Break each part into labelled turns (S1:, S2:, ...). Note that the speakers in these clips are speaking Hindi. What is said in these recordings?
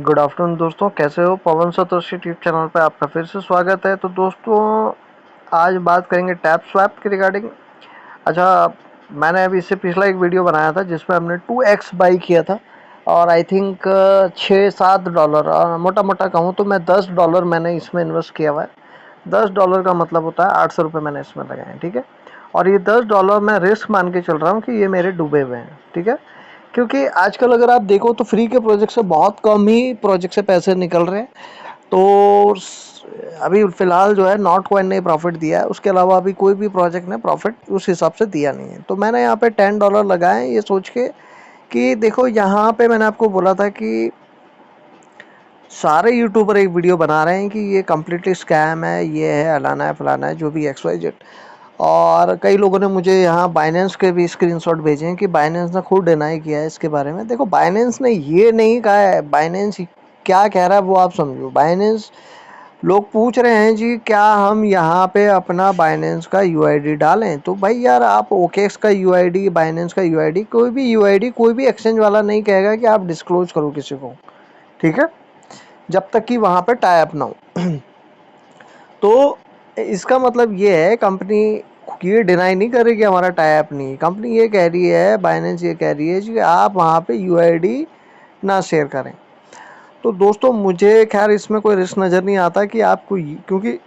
S1: गुड आफ्टरनून दोस्तों, कैसे हो? पवन सतोषी यूट्यूब चैनल पे आपका फिर से स्वागत है। तो दोस्तों, आज बात करेंगे टैप स्वैप के रिगार्डिंग। अच्छा, मैंने अभी इससे पिछला एक वीडियो बनाया था जिसमें हमने 2x बाई किया था और आई थिंक $6-7, मोटा मोटा कहूँ तो मैं $10 मैंने इसमें इन्वेस्ट किया हुआ है। $10 का मतलब होता है ₹800 मैंने इसमें लगाए हैं, ठीक है। और ये $10 मैं रिस्क मान के चल रहा हूँ कि ये मेरे डूबे हुए हैं, ठीक है। क्योंकि आजकल अगर आप देखो तो फ्री के प्रोजेक्ट से बहुत कम ही प्रोजेक्ट से पैसे निकल रहे हैं। तो अभी फ़िलहाल जो है नॉट कॉइन ने प्रॉफिट दिया है, उसके अलावा अभी कोई भी प्रोजेक्ट ने प्रॉफिट उस हिसाब से दिया नहीं है। तो मैंने यहाँ पे $10 लगाए ये सोच के कि देखो, यहाँ पे मैंने आपको बोला था कि सारे यूट्यूबर एक वीडियो बना रहे हैं कि ये कम्प्लीटली स्कैम है, ये है, अलाना है, फलाना है, जो भी XYZ। और कई लोगों ने मुझे यहाँ बाइनेंस के भी स्क्रीनशॉट भेजे हैं कि बाइनेंस ने खुद डिनाई किया है इसके बारे में। देखो, बाइनेंस ने ये नहीं कहा है, बाइनेंस क्या कह रहा है वो आप समझो। बाइनेंस, लोग पूछ रहे हैं जी क्या हम यहाँ पे अपना बाइनेंस का यूआईडी डालें? तो भाई यार, आप ओकेक्स का यूआईडी, बाइनेंस का यूआईडी, कोई भी यूआईडी कोई भी एक्सचेंज वाला नहीं कहेगा कि आप डिस्क्लोज करो किसी को, ठीक है, जब तक कि वहाँ पे टाई अप ना हो। तो इसका मतलब ये है, कंपनी ये डिनाई नहीं कर रही कि हमारा टाई अप नहीं। कंपनी ये कह रही है, बाइनेंस ये कह रही है कि आप वहाँ पे यूआईडी ना शेयर करें। तो दोस्तों, मुझे खैर इसमें कोई रिस्क नज़र नहीं आता कि आपको, क्योंकि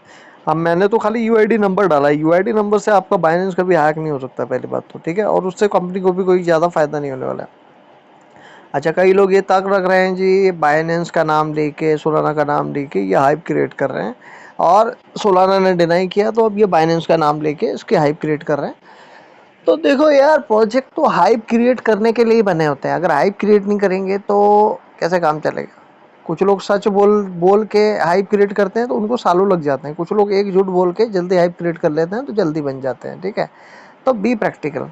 S1: अब मैंने तो खाली यूआईडी नंबर डाला है। यूआईडी नंबर से आपका बाइनेंस कभी हैक नहीं हो सकता, पहली बात तो, ठीक है। और उससे कंपनी को भी कोई ज़्यादा फ़ायदा नहीं होने वाला है। अच्छा, कई लोग ये तक रख रहे हैं जी, बाइनेंस का नाम लेके, सोलाना का नाम लेके ये हाइप क्रिएट कर रहे हैं। और सोलाना ने डिनाई किया तो अब ये बाइनेंस का नाम लेके इसके हाइप क्रिएट कर रहे हैं। तो देखो यार, प्रोजेक्ट तो हाइप क्रिएट करने के लिए ही बने होते हैं। अगर हाइप क्रिएट नहीं करेंगे तो कैसे काम चलेगा? कुछ लोग सच बोल बोल के हाइप क्रिएट करते हैं तो उनको सालों लग जाते हैं। कुछ लोग एक झूठ बोल के जल्दी हाइप क्रिएट कर लेते हैं तो जल्दी बन जाते हैं, ठीक है। तो बी प्रैक्टिकल।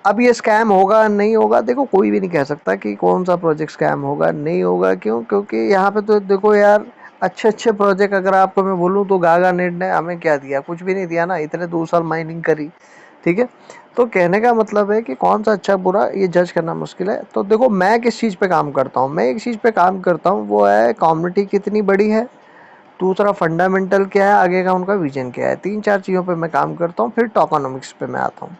S1: अब ये स्कैम होगा नहीं होगा, देखो कोई भी नहीं कह सकता कि कौन सा प्रोजेक्ट स्कैम होगा नहीं होगा। क्यों? क्योंकि यहाँ पे तो देखो यार, अच्छे अच्छे प्रोजेक्ट अगर आपको मैं बोलूँ तो गागा नेट ने हमें क्या दिया? कुछ भी नहीं दिया ना। इतने 2 साल माइनिंग करी, ठीक है। तो कहने का मतलब है कि कौन सा अच्छा बुरा ये जज करना मुश्किल है। तो देखो, मैं किस चीज़ पे काम करता हूँ, मैं एक चीज़ पे काम करता हूँ, वो है कम्युनिटी कितनी बड़ी है, दूसरा फंडामेंटल क्या है, आगे का उनका विजन क्या है। 3-4 चीज़ों पे मैं काम करता हूँ, फिर टोकनोमिक्स पे मैं आता हूँ।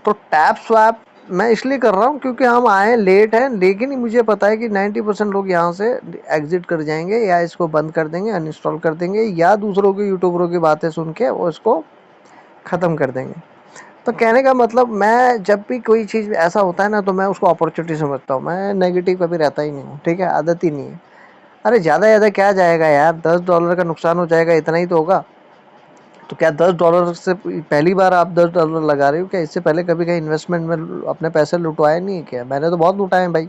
S1: तो टैप स्वैप मैं इसलिए कर रहा हूँ क्योंकि हम आए लेट हैं, लेकिन मुझे पता है कि 90% लोग यहाँ से एग्जिट कर जाएंगे या इसको बंद कर देंगे, अनइंस्टॉल कर देंगे, या दूसरों के यूट्यूबरों की बातें सुन के वो इसको ख़त्म कर देंगे। तो कहने का मतलब, मैं जब भी कोई चीज़ ऐसा होता है ना तो मैं उसको अपॉर्चुनिटी समझता हूँ। मैं नेगेटिव कभी रहता ही नहीं हूँ, ठीक है, आदत ही नहीं है। अरे ज़्यादा ज़्यादा क्या जाएगा यार, $10 का नुकसान हो जाएगा, इतना ही तो होगा। तो क्या $10 से पहली बार आप $10 लगा रहे हो क्या? इससे पहले कभी कहीं इन्वेस्टमेंट में अपने पैसे लुटवाए नहीं है क्या? मैंने तो बहुत लुटाए हैं भाई।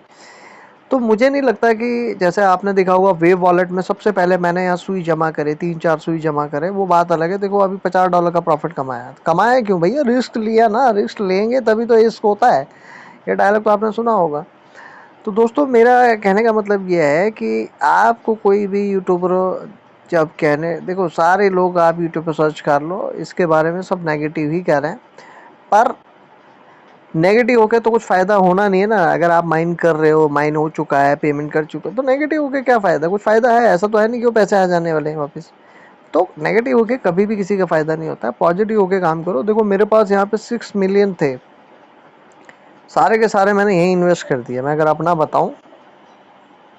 S1: तो मुझे नहीं लगता कि, जैसे आपने देखा होगा वेव वॉलेट में सबसे पहले मैंने यहाँ सुई जमा करे, 3-4 सुई जमा करे, वो बात अलग है। देखो अभी $50 का प्रॉफिट कमाया। कमाया क्यों भैया? रिस्क लिया ना। रिस्क लेंगे तभी तो रिस्क होता है। ये डायलॉग तो आपने सुना होगा। तो दोस्तों, मेरा कहने का मतलब ये है कि आपको कोई भी यूट्यूबर जब कहने, देखो सारे लोग आप यूट्यूब पर सर्च कर लो, इसके बारे में सब नेगेटिव ही कह रहे हैं। पर नेगेटिव होके तो कुछ फ़ायदा होना नहीं है ना। अगर आप माइन कर रहे हो, माइन हो चुका है, पेमेंट कर चुके हो, तो नेगेटिव होके क्या फ़ायदा? कुछ फ़ायदा है? ऐसा तो है नहीं कि वो पैसे आ जाने वाले हैं वापस। तो नेगेटिव होके कभी भी किसी का फ़ायदा नहीं होता है। पॉजिटिव होके काम करो। देखो मेरे पास यहाँ पे 6 मिलियन थे, सारे के सारे मैंने यहीं इन्वेस्ट कर दिए। मैं अगर अपना बताऊँ,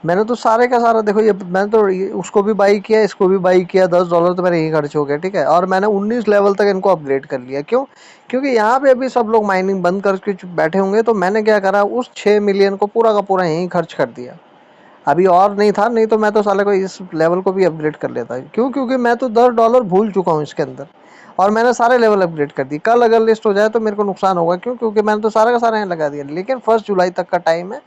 S1: मैंने तो सारे का सारा, देखो ये मैंने तो उसको भी बाई किया, इसको भी बाई किया, $10 तो मेरे यहीं खर्च हो गया, ठीक है। और मैंने 19 लेवल तक इनको अपग्रेड कर लिया। क्यों? क्योंकि यहाँ पे अभी सब लोग माइनिंग बंद करके बैठे होंगे, तो मैंने क्या करा, उस 6 मिलियन को पूरा का पूरा यहीं खर्च कर दिया। अभी और नहीं था, नहीं तो मैं तो साले को इस लेवल को भी अपग्रेड कर लेता। क्यों? क्योंकि मैं तो $10 भूल चुका हूँ इसके अंदर, और मैंने सारे लेवल अपग्रेड कर दिए। कल अगर लिस्ट हो जाए तो मेरे को नुकसान होगा। क्यों? क्योंकि मैंने तो सारा का सारा यहाँ लगा दिया। लेकिन 1 जुलाई तक का टाइम है,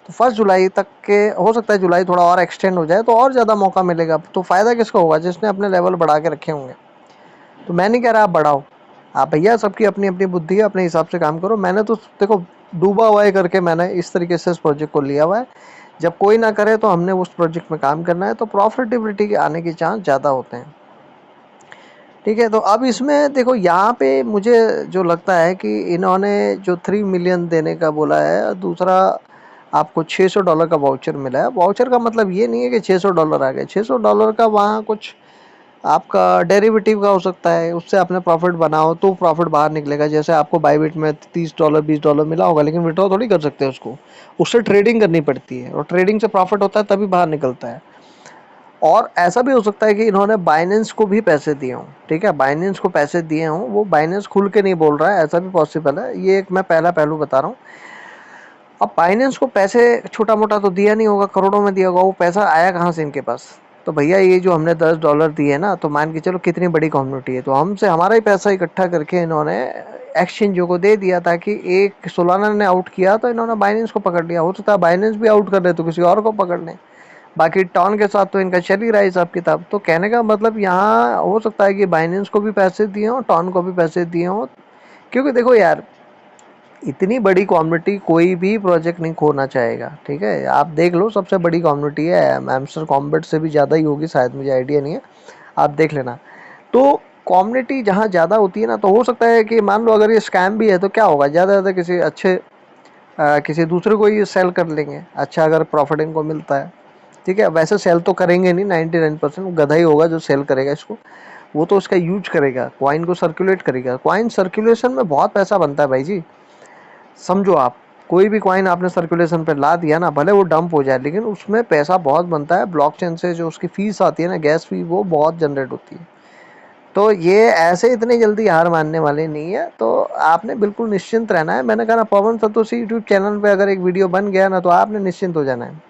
S1: तो 1 जुलाई तक के, हो सकता है जुलाई थोड़ा और एक्सटेंड हो जाए तो और ज़्यादा मौका मिलेगा। तो फ़ायदा किसको होगा? जिसने अपने लेवल बढ़ा के रखे होंगे। तो मैं नहीं कह रहा आप बढ़ाओ, आप भैया सबकी अपनी अपनी बुद्धि है, अपने हिसाब से काम करो। मैंने तो देखो डूबा हुआ है करके मैंने इस तरीके से इस प्रोजेक्ट को लिया हुआ है। जब कोई ना करे तो हमने उस प्रोजेक्ट में काम करना है, तो प्रॉफिटेबिलिटी के आने के चांस ज़्यादा होते हैं, ठीक है। तो अब इसमें देखो, यहाँ पे मुझे जो लगता है कि इन्होंने जो 3 मिलियन देने का बोला है, दूसरा आपको $600 का वाउचर मिला है। वाउचर का मतलब ये नहीं है कि $600 आ गए। $600 का वहाँ कुछ आपका डेरिवेटिव का हो सकता है, उससे आपने प्रॉफिट बनाओ तो प्रॉफिट बाहर निकलेगा। जैसे आपको बाईबिट में $30 $20 मिला होगा, लेकिन विड्रॉ थोड़ी कर सकते हैं उसको, उससे ट्रेडिंग करनी पड़ती है और ट्रेडिंग से प्रॉफिट होता है तभी बाहर निकलता है। और ऐसा भी हो सकता है कि इन्होंने बाइनेंस को भी पैसे दिए हों, ठीक है, बाइनेंस को पैसे दिए हों, वो बाइनेंस खुल के नहीं बोल रहा है, ऐसा भी पॉसिबल है। ये एक मैं पहला पहलू बता रहा हूँ। अब बाइनेंस को पैसे छोटा मोटा तो दिया नहीं होगा, करोड़ों में दिया होगा, वो पैसा आया कहाँ से इनके पास? तो भैया ये जो हमने $10 दिए ना, तो मान के चलो कितनी बड़ी कम्युनिटी है, तो हमसे हमारा ही पैसा इकट्ठा करके इन्होंने एक्सचेंजों को दे दिया, ताकि एक सोलाना ने आउट किया तो इन्होंने बाइनेंस को पकड़ लिया। हो सकता है बाइनेंस भी आउट कर ले तो किसी और को पकड़ लें। बाकी टॉन के साथ तो इनका चल ही रहा है हिसाब किताब। तो कहने का मतलब यहाँ हो सकता है कि बाइनेंस को भी पैसे दिए हों, टॉन को भी पैसे दिए हों, क्योंकि देखो यार, इतनी बड़ी कम्युनिटी कोई भी प्रोजेक्ट नहीं खोना चाहेगा, ठीक है। आप देख लो, सबसे बड़ी कम्युनिटी है, एमस्टर कॉम्बेट से भी ज़्यादा ही होगी शायद, मुझे आइडिया नहीं है, आप देख लेना। तो कम्युनिटी जहाँ ज़्यादा होती है ना, तो हो सकता है कि मान लो अगर ये स्कैम भी है तो क्या होगा, ज़्यादा ज़्यादा किसी अच्छे किसी दूसरे को ये सेल कर लेंगे, अच्छा अगर प्रॉफिट इनको मिलता है, ठीक है। वैसे सेल तो करेंगे नहीं, 99% गधा ही होगा जो सेल करेगा इसको। वो तो उसका यूज करेगा, कॉइन को सर्कुलेट करेगा। कॉइन सर्कुलेशन में बहुत पैसा बनता है भाई जी, समझो आप। कोई भी कॉइन आपने सर्कुलेशन पे ला दिया ना, भले वो डंप हो जाए, लेकिन उसमें पैसा बहुत बनता है। ब्लॉकचेन से जो उसकी फीस आती है ना, गैस फी, वो बहुत जनरेट होती है। तो ये ऐसे इतनी जल्दी हार मानने वाले नहीं है, तो आपने बिल्कुल निश्चिंत रहना है। मैंने कहा ना, पवन सतोषी यूट्यूब चैनल पे अगर एक वीडियो बन गया ना, तो आपने निश्चिंत हो जाना है।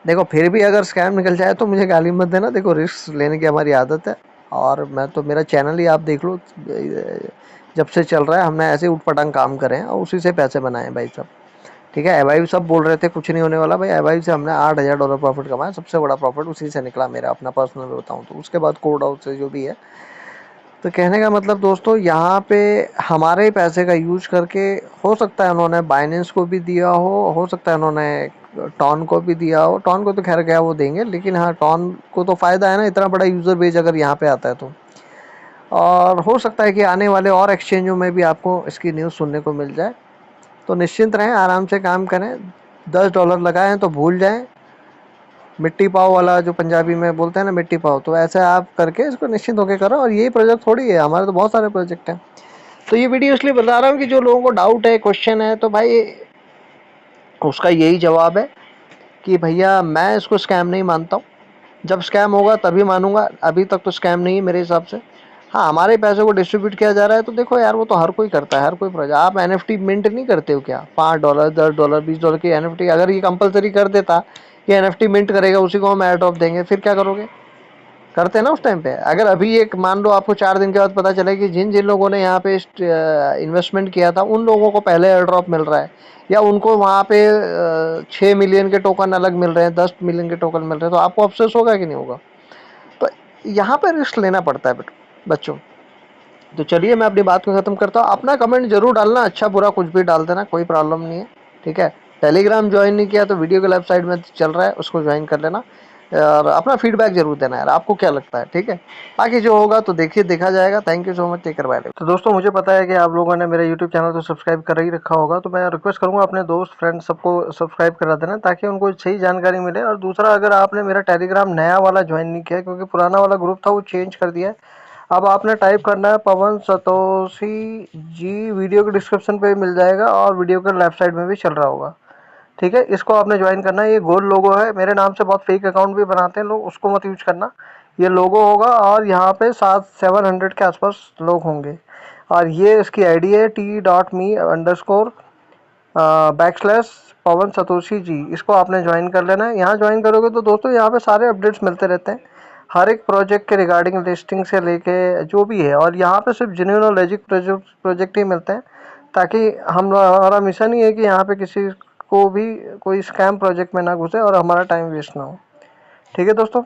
S1: देखो फिर भी अगर स्कैम निकल जाए तो मुझे गाली मत देना, देखो रिस्क लेने की हमारी आदत है। और मैं तो, मेरा चैनल ही आप देख लो, जब से चल रहा है हमने ऐसे उठपटांग काम करे हैं और उसी से पैसे बनाए हैं भाई साहब, ठीक है। एवाई सब बोल रहे थे कुछ नहीं होने वाला, भाई एवाई से हमने $8,000 प्रॉफिट कमाया, सबसे बड़ा प्रॉफिट उसी से निकला मेरा, अपना पर्सनल बताऊं तो। उसके बाद कोड हाउस से जो भी है। तो कहने का मतलब दोस्तों, यहाँ पे हमारे ही पैसे का यूज करके, हो सकता है उन्होंने बाइनेंस को भी दिया हो सकता है उन्होंने टॉन को भी दिया हो। टॉन को तो खैर क्या वो देंगे, लेकिन हाँ, टॉन को तो फ़ायदा है ना, इतना बड़ा यूज़र बेस अगर यहाँ पे आता है तो। और हो सकता है कि आने वाले और एक्सचेंजों में भी आपको इसकी न्यूज़ सुनने को मिल जाए। तो निश्चिंत रहें, आराम से काम करें। $10 लगाए हैं तो भूल जाएं। मिट्टी पाव वाला जो पंजाबी में बोलते हैं ना, मिट्टी पाव, तो ऐसे आप करके इसको निश्चिंत होकर करो। और यही प्रोजेक्ट थोड़ी है, हमारे तो बहुत सारे प्रोजेक्ट हैं। तो ये वीडियो इसलिए बता रहा हूँ कि जो लोगों को डाउट है, क्वेश्चन है, तो भाई उसका यही जवाब है कि भैया मैं इसको स्कैम नहीं मानता हूँ। जब स्कैम होगा तभी मानूंगा, अभी तक तो स्कैम नहीं है मेरे हिसाब से। हाँ, हमारे पैसे को डिस्ट्रीब्यूट किया जा रहा है, तो देखो यार, वो तो हर कोई करता है, हर कोई प्रोजेक्ट। आप NFT मिंट नहीं करते हो क्या? $5 $10 $20 की NFT अगर ये कंपलसरी कर देता कि NFT मिंट करेगा, उसी को हम एयर ड्रॉप देंगे, फिर क्या करोगे? करते हैं ना उस टाइम पे। अगर अभी एक मान लो आपको 4 दिन के बाद पता चले कि जिन जिन लोगों ने यहाँ पे इन्वेस्टमेंट किया था उन लोगों को पहले एयर ड्रॉप मिल रहा है, या उनको वहाँ पे 6 मिलियन के टोकन अलग मिल रहे हैं, 10 मिलियन के टोकन मिल रहे हैं, तो आपको अफसोस होगा कि नहीं होगा? तो यहाँ पे रिस्क लेना पड़ता है बच्चों। तो चलिए मैं अपनी बात को ख़त्म करता हूँ। अपना कमेंट जरूर डालना, अच्छा बुरा कुछ भी डाल देना, कोई प्रॉब्लम नहीं है, ठीक है। टेलीग्राम ज्वाइन नहीं किया तो वीडियो के लेफ्ट साइड में चल रहा है, उसको ज्वाइन कर लेना। और अपना फीडबैक जरूर देना यार, आपको क्या लगता है, ठीक है। बाकी जो होगा तो देखिए, देखा जाएगा। Thank you so much, take care, bye. तो दोस्तों, मुझे पता है कि आप लोगों ने मेरे यूट्यूब चैनल को सब्सक्राइब कर ही रखा होगा, तो मैं रिक्वेस्ट करूंगा अपने दोस्त फ्रेंड सबको सब्सक्राइब करा देना, ताकि उनको सही जानकारी मिले। और दूसरा, अगर आपने मेरा टेलीग्राम नया वाला ज्वाइन नहीं किया, क्योंकि पुराना वाला ग्रुप था वो चेंज कर दिया है, अब आपने टाइप करना है पवन सतोषी जी, वीडियो के डिस्क्रिप्शन पे मिल जाएगा और वीडियो के लेफ्ट साइड में भी चल रहा होगा, ठीक है। इसको आपने ज्वाइन करना है। ये गोल लोगो है, मेरे नाम से बहुत फेक अकाउंट भी बनाते हैं लोग, उसको मत यूज करना। ये लोगो होगा और यहाँ पे 700 के आसपास लोग होंगे। और ये इसकी आईडी है t.me__ बैकस्लैश पवन सतोषी जी। इसको आपने ज्वाइन कर लेना है। यहाँ ज्वाइन करोगे तो दोस्तों, यहाँ पे सारे अपडेट्स मिलते रहते हैं, हर एक प्रोजेक्ट के रिगार्डिंग, लिस्टिंग से लेके जो भी है। और यहाँ पे सिर्फ जेन्युइन और लॉजिक प्रोजेक्ट ही मिलते हैं, ताकि हमारा मिशन ही है कि यहाँ पे किसी को भी कोई स्कैम प्रोजेक्ट में ना घुसे और हमारा टाइम वेस्ट ना हो, ठीक है दोस्तों।